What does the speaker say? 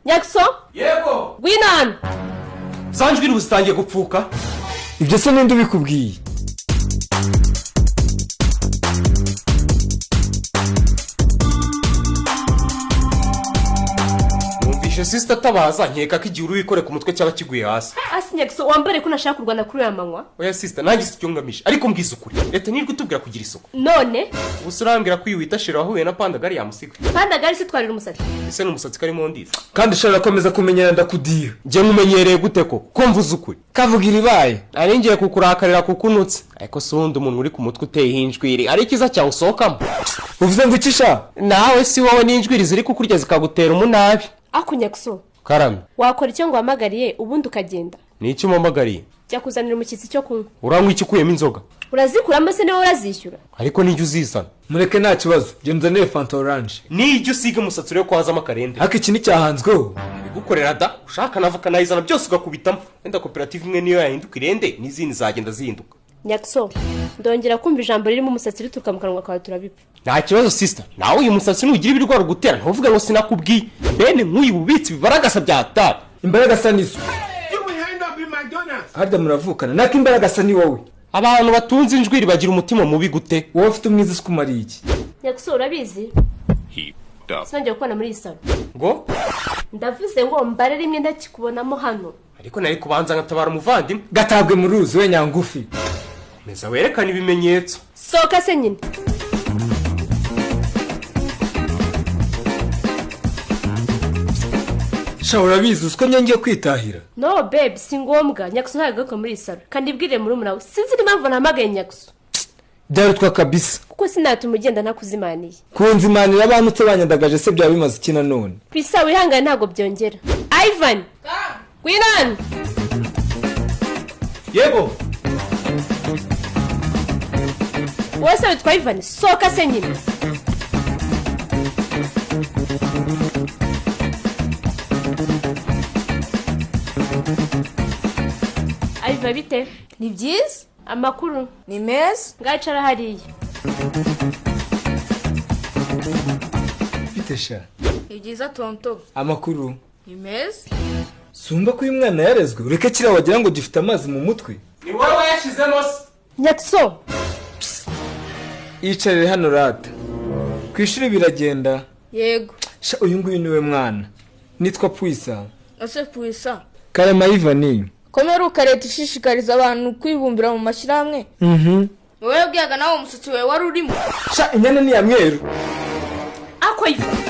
Nyakso? Yego. Gwinan. Zanjwiri uzitangiye gupfuka. Ibyo se ninde ubikubwiye? Numvishe sister tabaza nkeka ko igihe urikore ku mutwe cyaba kiguye hasi. Asi Nyakso wambare ko nashaka kurwana kuri ya manywa. Oya sister nanjye sicyo ngamisha ariko mbwiza ukuri. Leta nirwo utubwira kugira isuku. None Usurambwira ko wita shira wahuye na panda gari yamusiga. Panda gari sitwarira umusatsi. Ese n'umusatsi karimo ndiza. Kandi shara komeza kumenyera ndakudira. Nje mumenyereye gute ko mvuze ukuri. Kavugira ibaye. Ari ngiye kukurakarira kukunutse. Ariko sundi umuntu uri ku mutwe uteye hinjwiri. Ari kiza cyawe usokamo. Uvuze ngo ikisha? Nawe si wowe n'injwiri ziri kukurya zikagutera umunabi. Ako Nyakso. Karame. Wakora icyo ngo hamagariye ubundi ukagenda. Ni iki mpamagariye? Jya kuzanira umushyitsi cyo kunywa. Uranywa iki ukuyemo inzoga? Urazikuramo se niwe urazishyura. Ariko nijye uzizana. Mureke nta kibazo. Genzanire Fanta Orange. Nijye usiga umusatsi uri kwazamo akarende. Haka iki ni cyahanzweho. Bigukorera da. Ushaka navuka nayizana byose ugakubitamo. Wenda koperative imwe niyo yahinduka irende n'izindi zagenda zihinduka. Nyakso, ndongera kumva ijambo ririmo umusatsi rituruka mu kanwa kawe turabipfa. Nta kibazo sister. Nawe uyu musatsi nugira ibirwara gutera ntuvuga ngo sinakubwiye. Bene nk'uyu bubitsi bibaragasa bya hatari. Imbaraga sa nizo. Harda muravukana nako imbaraga sa ni wowe. Abantu batunze injwiri bagira umutima mubi gute? Wowe ufite umwiza usikumariye iki? Nyakso urabizi? Sinongeye kubona muri iyi salo. Ngo? Ndavuze ngo mbare rimwe ndakikubonamo hano. Ariko nari kubanza ngatabara umuvandimwe. Gatabwe mu ruzi we nyangufi. Meza werekana ibimenyetso. Soka se nyine. Shawura bizi usko ngiye kwitahira. No babe si ngombwa. Nyakso ntagaruka muri iyi salo. Kandi ibwire muri umuna we. Sinzi impamvu namagaye Nyakso. Byarutwa kabisa. Kuko sinatuma ugenda nakuzimaniye. Kunzimanira abantutse banyandagaje se bya bimaze iki nanone. Kwisa wihangane ntago byongera. Ivan. Gwinan. Yego. Wose witwa Ivan. Soka se nyine. Ivan bite? Ni byiza? Amakuru Ni meza? ngacara hariya. Bitesha. Ni byiza tonto. Amakuru. Ni meza? Sumba ko uyu mwana yarezwe ureke kira wagira ngo gifite amazi mu mutwe. Ni wowe wayashizemo se. Nyakso. Yicarire hano rata. Kwishuri biragenda. Yego. Sha uyu nguyu niwe mwana. Nitwa Puissant. Ose puissant. Karema Ijwiri. Komeruka leta ishishikariza abantu kwibumbira mu mashyirahamwe. Wowe bwiyaga nawe umusatsi wawe wari urimo. Sha inyana ni ya mweru. Ako Ivan.